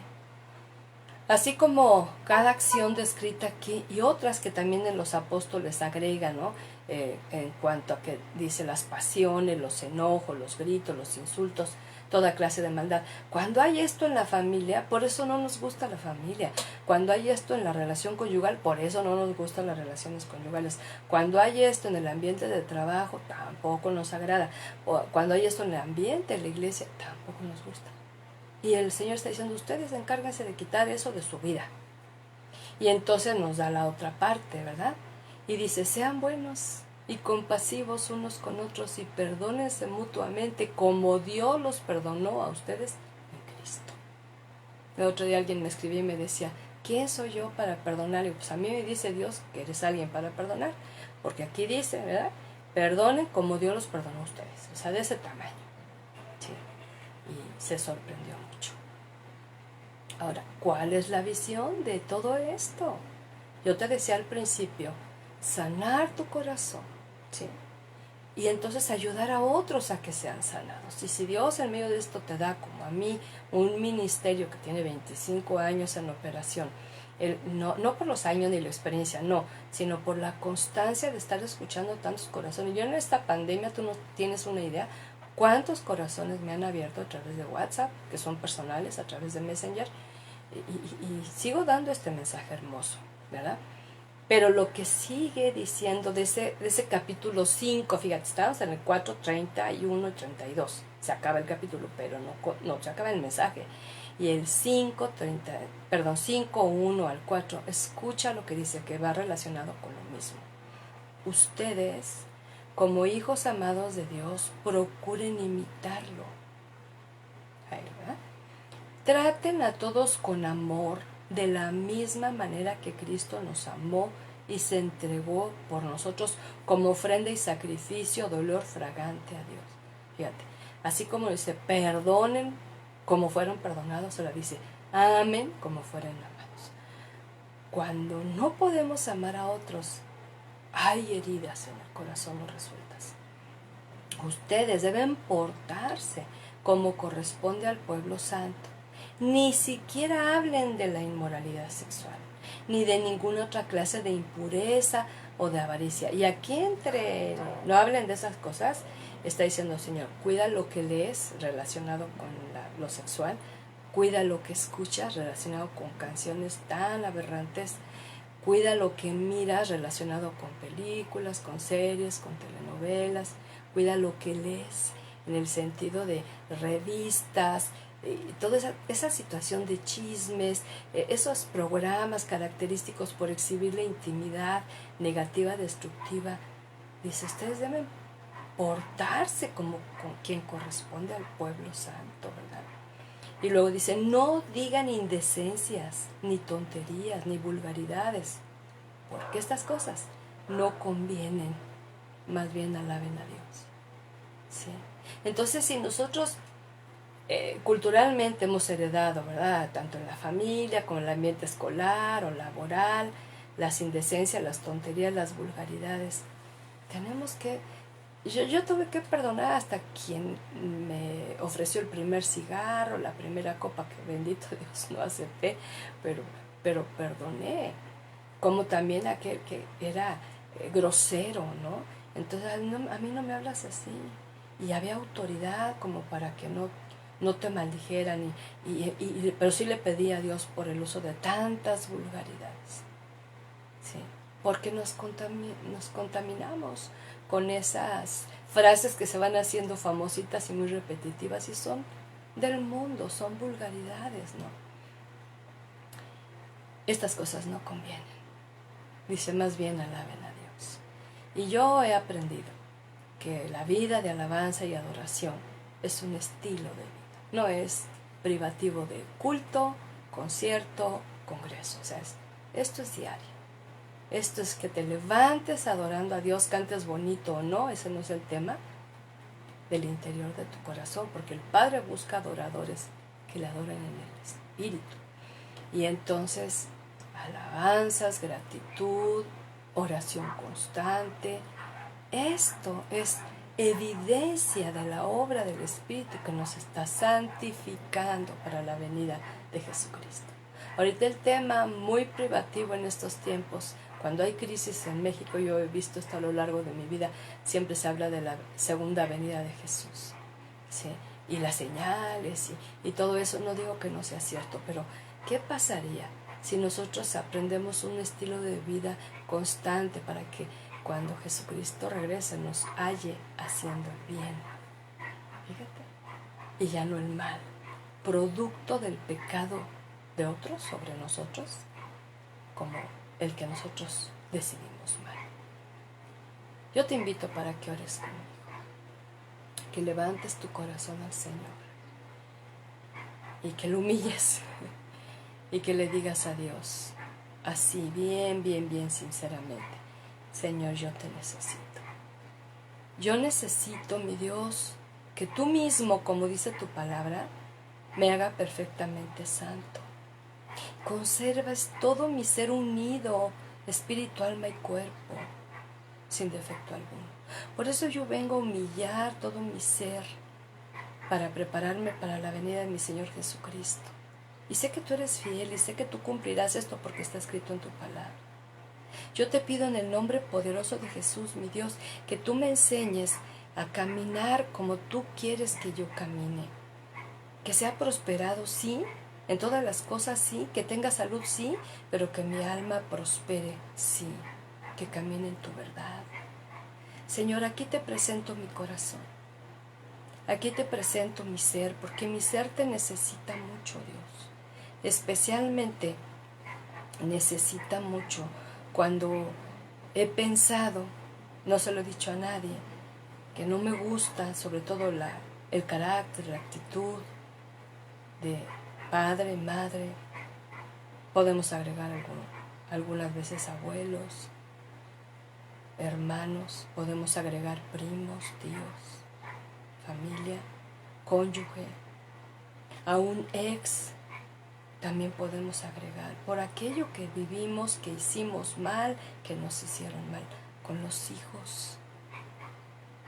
Así como cada acción descrita aquí y otras que también en los apóstoles agregan, ¿no? En cuanto a que dice las pasiones, los enojos, los gritos, los insultos, toda clase de maldad. Cuando hay esto en la familia, por eso no nos gusta la familia. Cuando hay esto en la relación conyugal, por eso no nos gustan las relaciones conyugales. Cuando hay esto en el ambiente de trabajo, tampoco nos agrada. O cuando hay esto en el ambiente de la iglesia, tampoco nos gusta. Y el Señor está diciendo, ustedes encárguense de quitar eso de su vida. Y entonces nos da la otra parte, ¿verdad? Y dice, sean buenos y compasivos unos con otros y perdónense mutuamente como Dios los perdonó a ustedes en Cristo. El otro día alguien me escribía y me decía, ¿quién soy yo para perdonar? Y pues a mí me dice Dios que eres alguien para perdonar, porque aquí dice, ¿verdad? Perdonen como Dios los perdonó a ustedes, o sea, de ese tamaño. Sí. Y se sorprendió mucho. Ahora, ¿cuál es la visión de todo esto? Yo te decía al principio, sanar tu corazón, ¿sí? Y entonces ayudar a otros a que sean sanados. Y si Dios en medio de esto te da, como a mí, un ministerio que tiene 25 años en operación, no por los años ni la experiencia, no, sino por la constancia de estar escuchando tantos corazones. Yo en esta pandemia, tú no tienes una idea cuántos corazones me han abierto a través de WhatsApp, que son personales, a través de Messenger, y sigo dando este mensaje hermoso, ¿verdad? Pero lo que sigue diciendo de ese capítulo 5, fíjate, estamos en el 4, 31 y 32. Se acaba el capítulo, pero no se acaba el mensaje. Y el 5, 1 al 4, escucha lo que dice, que va relacionado con lo mismo. Ustedes, como hijos amados de Dios, procuren imitarlo. Ahí, ¿verdad? Traten a todos con amor, de la misma manera que Cristo nos amó y se entregó por nosotros como ofrenda y sacrificio, dolor fragante a Dios. Fíjate, así como dice, perdonen como fueron perdonados, ahora dice, amen como fueron amados. Cuando no podemos amar a otros, hay heridas en el corazón no resueltas. Ustedes deben portarse como corresponde al pueblo santo. Ni siquiera hablen de la inmoralidad sexual, ni de ninguna otra clase de impureza o de avaricia. Y aquí no hablen de esas cosas, está diciendo, Señor, cuida lo que lees relacionado con lo sexual, cuida lo que escuchas relacionado con canciones tan aberrantes, cuida lo que miras relacionado con películas, con series, con telenovelas, cuida lo que lees en el sentido de revistas, toda esa situación de chismes, esos programas característicos por exhibir la intimidad negativa, destructiva. Dice, ustedes deben portarse como con quien corresponde al pueblo santo, ¿verdad? Y luego dice, no digan indecencias, ni tonterías, ni vulgaridades, porque estas cosas no convienen, más bien alaben a Dios. ¿Sí? Entonces, si nosotros culturalmente hemos heredado, ¿verdad?, tanto en la familia como en el ambiente escolar o laboral, las indecencias, las tonterías, las vulgaridades, tenemos que... Yo tuve que perdonar hasta quien me ofreció el primer cigarro, la primera copa, que bendito Dios no acepté, pero perdoné, como también aquel que era grosero, ¿no? Entonces a mí no me hablas así. Y había autoridad como para que no te maldijeran, pero sí le pedí a Dios por el uso de tantas vulgaridades, ¿sí? Porque nos contaminamos con esas frases que se van haciendo famositas y muy repetitivas y son del mundo, son vulgaridades, ¿no? Estas cosas no convienen. Dice, más bien alaben a Dios. Y yo he aprendido que la vida de alabanza y adoración es un estilo de vida. No es privativo de culto, concierto, congreso. O sea, esto es diario. Esto es que te levantes adorando a Dios, cantes bonito o no, ese no es el tema, del interior de tu corazón, porque el Padre busca adoradores que le adoren en el Espíritu. Y entonces, alabanzas, gratitud, oración constante, esto es evidencia de la obra del Espíritu que nos está santificando para la venida de Jesucristo. Ahorita el tema muy privativo en estos tiempos, cuando hay crisis en México, yo he visto esto a lo largo de mi vida, siempre se habla de la segunda venida de Jesús, ¿sí? Y las señales y todo eso. No digo que no sea cierto, pero ¿qué pasaría si nosotros aprendemos un estilo de vida constante para que cuando Jesucristo regrese nos halle haciendo el bien? Fíjate. Y ya no el mal, producto del pecado de otros sobre nosotros, como el que nosotros decidimos mal. Yo te invito para que ores conmigo, que levantes tu corazón al Señor y que lo humilles y que le digas a Dios, así bien sinceramente: Señor, yo te necesito. Yo necesito, mi Dios, que tú mismo, como dice tu palabra, me haga perfectamente santo. Conserves todo mi ser unido, espíritu, alma y cuerpo, sin defecto alguno. Por eso yo vengo a humillar todo mi ser para prepararme para la venida de mi Señor Jesucristo. Y sé que tú eres fiel y sé que tú cumplirás esto porque está escrito en tu palabra. Yo te pido en el nombre poderoso de Jesús, mi Dios, que tú me enseñes a caminar como tú quieres que yo camine. Que sea prosperado, sí, en todas las cosas, sí, que tenga salud, sí, pero que mi alma prospere, sí, que camine en tu verdad. Señor, aquí te presento mi corazón, aquí te presento mi ser, porque mi ser te necesita mucho, Dios. Especialmente necesita mucho cuando he pensado, no se lo he dicho a nadie, que no me gusta, sobre todo el carácter, la actitud de padre, madre, podemos agregar algunas veces abuelos, hermanos, podemos agregar primos, tíos, familia, cónyuge, a un ex también podemos agregar, por aquello que vivimos, que hicimos mal, que nos hicieron mal, con los hijos.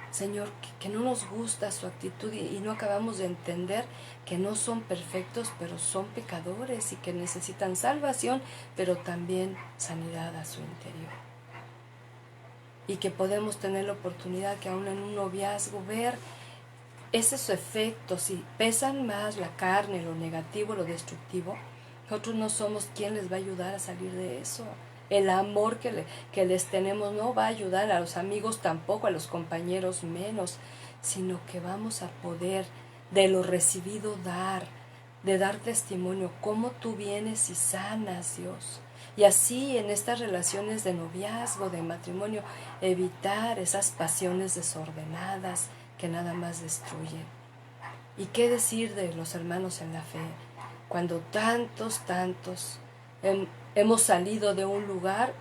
Señor, que no nos gusta su actitud y no acabamos de entender que no son perfectos, pero son pecadores y que necesitan salvación, pero también sanidad a su interior. Y que podemos tener la oportunidad que aún en un noviazgo ver esos efectos, si pesan más la carne, lo negativo, lo destructivo, nosotros no somos quien les va a ayudar a salir de eso. El amor que les tenemos no va a ayudar, a los amigos tampoco, a los compañeros menos, sino que vamos a poder de lo recibido dar, de dar testimonio, cómo tú vienes y sanas, Dios. Y así en estas relaciones de noviazgo, de matrimonio, evitar esas pasiones desordenadas que nada más destruyen. ¿Y qué decir de los hermanos en la fe? Cuando tantos hemos salido de un lugar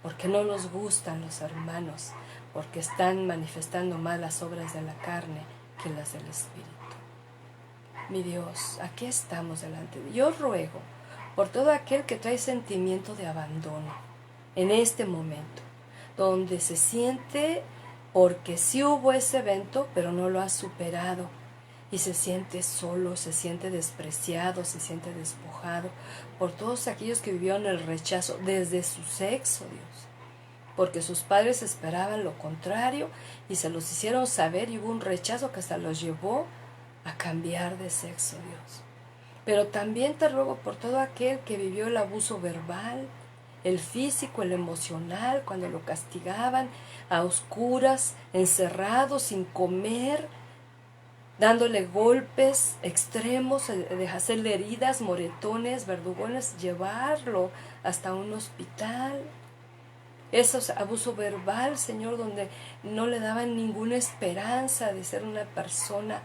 porque no nos gustan los hermanos, porque están manifestando más las obras de la carne que las del Espíritu. Mi Dios, aquí estamos delante de Dios. Yo ruego por todo aquel que trae sentimiento de abandono en este momento, donde se siente, porque sí hubo ese evento, pero no lo ha superado, y se siente solo, se siente despreciado, se siente despojado, por todos aquellos que vivieron el rechazo desde su sexo, Dios, porque sus padres esperaban lo contrario y se los hicieron saber y hubo un rechazo que hasta los llevó a cambiar de sexo, Dios. Pero también te ruego por todo aquel que vivió el abuso verbal, el físico, el emocional, cuando lo castigaban a oscuras, encerrado, sin comer, dándole golpes extremos, de hacerle heridas, moretones, verdugones, llevarlo hasta un hospital. Esos abuso verbal, Señor, donde no le daban ninguna esperanza de ser una persona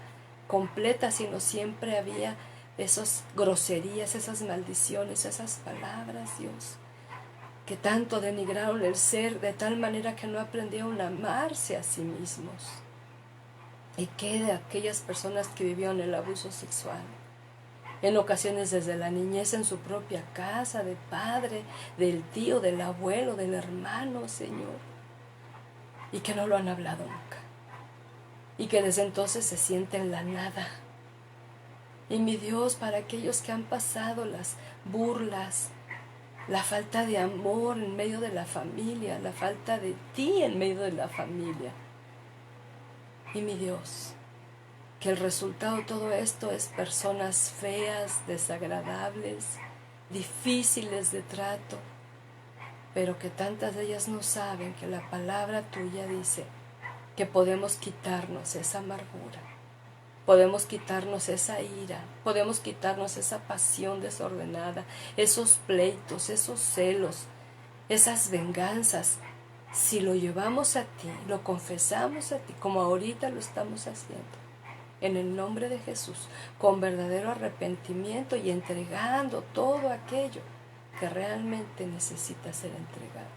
completa, sino siempre había esas groserías, esas maldiciones, esas palabras, Dios. que tanto denigraron el ser de tal manera que no aprendieron a amarse a sí mismos. ¿Y qué de aquellas personas que vivieron el abuso sexual? En ocasiones desde la niñez en su propia casa, de padre, del tío, del abuelo, del hermano, Señor, y que no lo han hablado nunca, y que desde entonces se sienten la nada. Y mi Dios, para aquellos que han pasado las burlas, la falta de amor en medio de la familia, la falta de ti en medio de la familia, y mi Dios, que el resultado de todo esto es personas feas, desagradables, difíciles de trato, pero que tantas de ellas no saben que la palabra tuya dice que podemos quitarnos esa amargura, podemos quitarnos esa ira, podemos quitarnos esa pasión desordenada, esos pleitos, esos celos, esas venganzas, si lo llevamos a ti, lo confesamos a ti, como ahorita lo estamos haciendo, en el nombre de Jesús, con verdadero arrepentimiento y entregando todo aquello que realmente necesita ser entregado.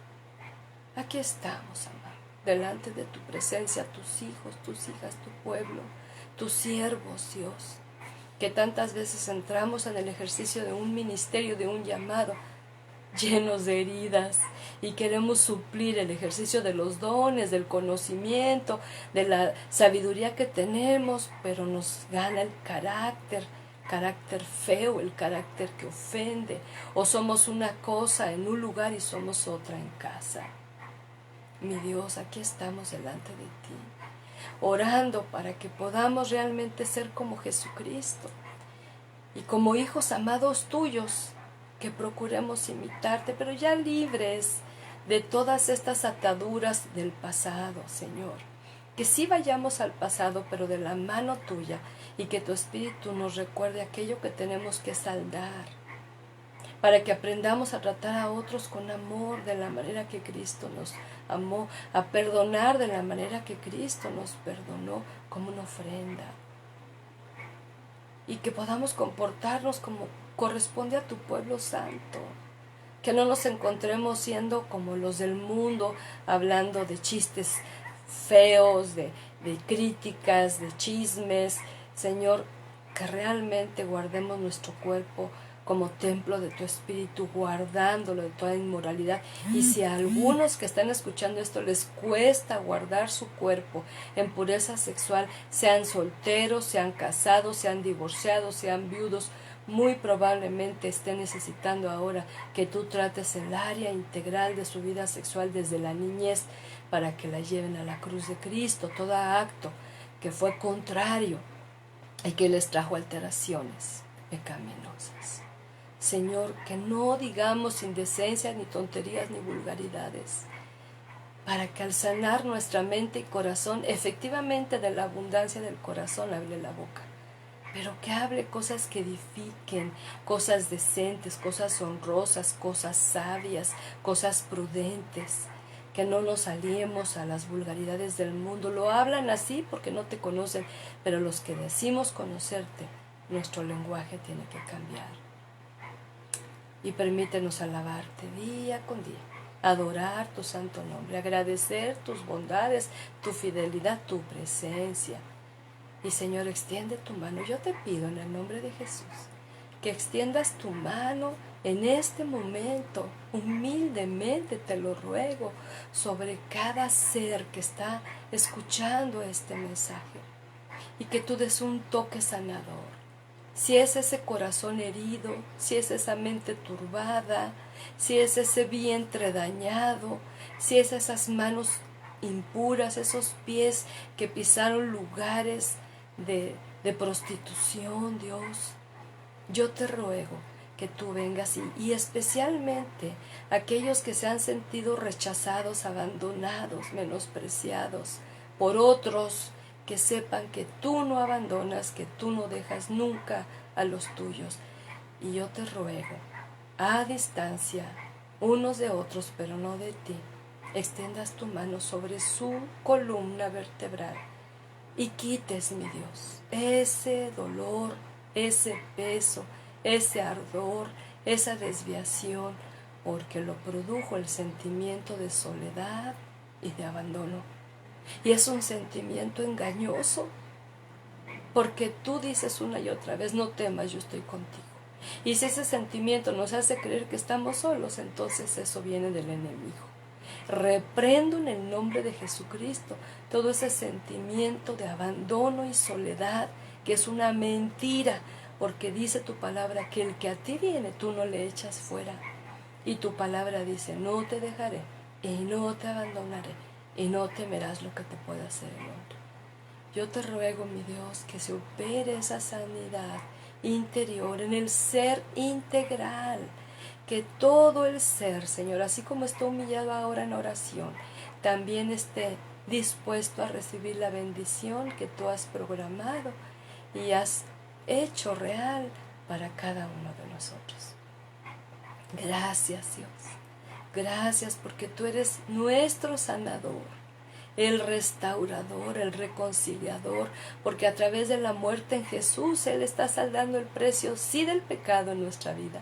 Aquí estamos, amado, delante de tu presencia, tus hijos, tus hijas, tu pueblo, tus siervos, Dios, que tantas veces entramos en el ejercicio de un ministerio, de un llamado, llenos de heridas, y queremos suplir el ejercicio de los dones, del conocimiento, de la sabiduría que tenemos, pero nos gana el carácter feo, el carácter que ofende, o somos una cosa en un lugar y somos otra en casa. Mi Dios, aquí estamos delante de ti, orando para que podamos realmente ser como Jesucristo, y como hijos amados tuyos, que procuremos imitarte, pero ya libres de todas estas ataduras del pasado, Señor. Que sí vayamos al pasado, pero de la mano tuya, y que tu Espíritu nos recuerde aquello que tenemos que saldar, para que aprendamos a tratar a otros con amor de la manera que Cristo nos amó, a perdonar de la manera que Cristo nos perdonó, como una ofrenda, y que podamos comportarnos como corresponde a tu pueblo santo, que no nos encontremos siendo como los del mundo, hablando de chistes feos, de críticas, de chismes. Señor, que realmente guardemos nuestro cuerpo como templo de tu Espíritu, guardándolo de toda inmoralidad. Y si a algunos que están escuchando esto les cuesta guardar su cuerpo en pureza sexual, sean solteros, sean casados, sean divorciados, sean viudos, muy probablemente estén necesitando ahora que tú trates el área integral de su vida sexual desde la niñez, para que la lleven a la cruz de Cristo, todo acto que fue contrario y que les trajo alteraciones pecaminosas. Señor, que no digamos indecencias, ni tonterías, ni vulgaridades, para que al sanar nuestra mente y corazón, efectivamente de la abundancia del corazón hable la boca, pero que hable cosas que edifiquen, cosas decentes, cosas honrosas, cosas sabias, cosas prudentes, que no nos aliemos a las vulgaridades del mundo. Lo hablan así porque no te conocen, pero los que decimos conocerte, nuestro lenguaje tiene que cambiar. Y permítenos alabarte día con día, adorar tu santo nombre, agradecer tus bondades, tu fidelidad, tu presencia. Y Señor, extiende tu mano. Yo te pido en el nombre de Jesús que extiendas tu mano en este momento, humildemente te lo ruego, sobre cada ser que está escuchando este mensaje, y que tú des un toque sanador. Si es ese corazón herido, si es esa mente turbada, si es ese vientre dañado, si es esas manos impuras, esos pies que pisaron lugares de prostitución, Dios, yo te ruego que tú vengas y especialmente aquellos que se han sentido rechazados, abandonados, menospreciados por otros, que sepan que tú no abandonas, que tú no dejas nunca a los tuyos. Y yo te ruego, a distancia, unos de otros, pero no de ti, extiendas tu mano sobre su columna vertebral y quites, mi Dios, ese dolor, ese peso, ese ardor, esa desviación, porque lo produjo el sentimiento de soledad y de abandono. Y es un sentimiento engañoso, porque tú dices una y otra vez, no temas, yo estoy contigo. Y si ese sentimiento nos hace creer que estamos solos, entonces eso viene del enemigo. Reprendo en el nombre de Jesucristo todo ese sentimiento de abandono y soledad, que es una mentira, porque dice tu palabra que el que a ti viene, tú no le echas fuera. Y tu palabra dice, no te dejaré y no te abandonaré y no temerás lo que te pueda hacer el hombre. Yo te ruego, mi Dios, que se opere esa sanidad interior en el ser integral, que todo el ser, Señor, así como está humillado ahora en oración, también esté dispuesto a recibir la bendición que tú has programado y has hecho real para cada uno de nosotros. Gracias, Dios. Gracias porque tú eres nuestro sanador, el restaurador, el reconciliador, porque a través de la muerte en Jesús Él está saldando el precio, sí, del pecado en nuestra vida,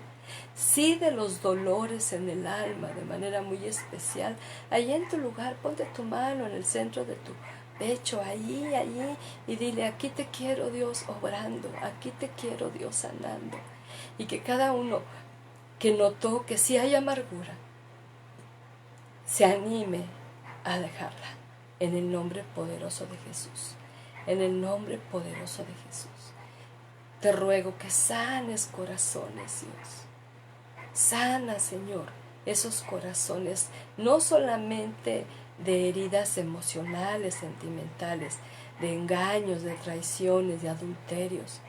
sí, de los dolores en el alma de manera muy especial. Allí en tu lugar, ponte tu mano en el centro de tu pecho, allí, y dile, aquí te quiero, Dios, obrando, aquí te quiero, Dios, sanando. Y que cada uno que notó que sí hay amargura, se anime a dejarla, en el nombre poderoso de Jesús, en el nombre poderoso de Jesús. Te ruego que sanes corazones, Dios. Sana, Señor, esos corazones, no solamente de heridas emocionales, sentimentales, de engaños, de traiciones, de adulterios,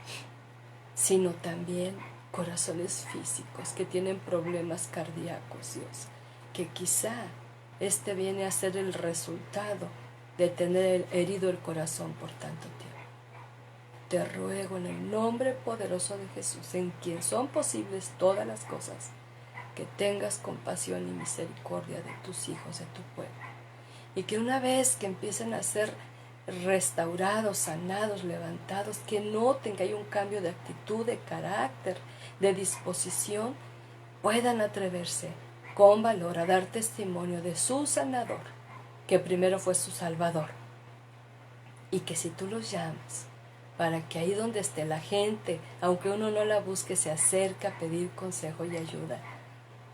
sino también corazones físicos que tienen problemas cardíacos, Dios, que quizá este viene a ser el resultado de tener herido el corazón por tanto tiempo. Te ruego en el nombre poderoso de Jesús, en quien son posibles todas las cosas, que tengas compasión y misericordia de tus hijos, de tu pueblo, y que una vez que empiecen a ser restaurados, sanados, levantados, que noten que hay un cambio de actitud, de carácter, de disposición, puedan atreverse con valor a dar testimonio de su sanador, que primero fue su salvador, y que si tú los llamas, para que ahí donde esté la gente, aunque uno no la busque, se acerque a pedir consejo y ayuda,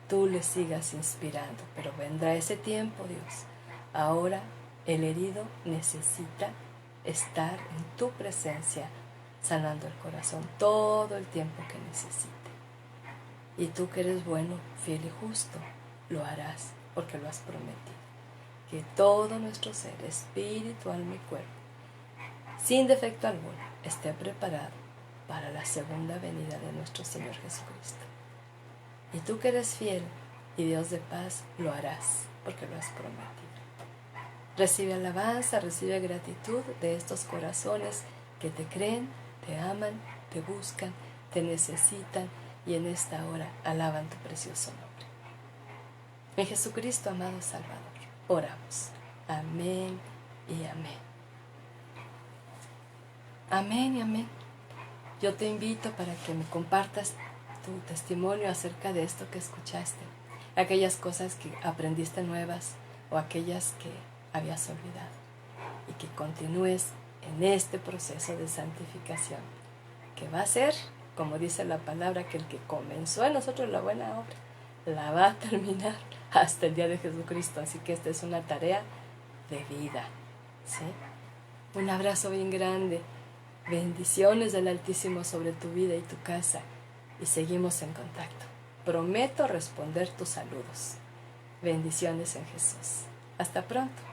tú les sigas inspirando. Pero vendrá ese tiempo, Dios. Ahora el herido necesita estar en tu presencia, sanando el corazón todo el tiempo que necesite. Y tú, que eres bueno, fiel y justo, lo harás, porque lo has prometido. Que todo nuestro ser, espíritu, alma y cuerpo, sin defecto alguno, esté preparado para la segunda venida de nuestro Señor Jesucristo. Y tú, que eres fiel y Dios de paz, lo harás, porque lo has prometido. Recibe alabanza, recibe gratitud de estos corazones que te creen, te aman, te buscan, te necesitan y en esta hora alaban tu precioso nombre. En Jesucristo, amado Salvador, oramos. Amén y amén. Amén y amén. Yo te invito para que me compartas tu testimonio acerca de esto que escuchaste, aquellas cosas que aprendiste nuevas o aquellas que habías olvidado, y que continúes en este proceso de santificación, que va a ser, como dice la palabra, que el que comenzó en nosotros la buena obra, la va a terminar hasta el día de Jesucristo. Así que esta es una tarea de vida, ¿sí? Un abrazo bien grande, bendiciones del Altísimo sobre tu vida y tu casa, y seguimos en contacto. Prometo responder tus saludos. Bendiciones en Jesús. Hasta pronto.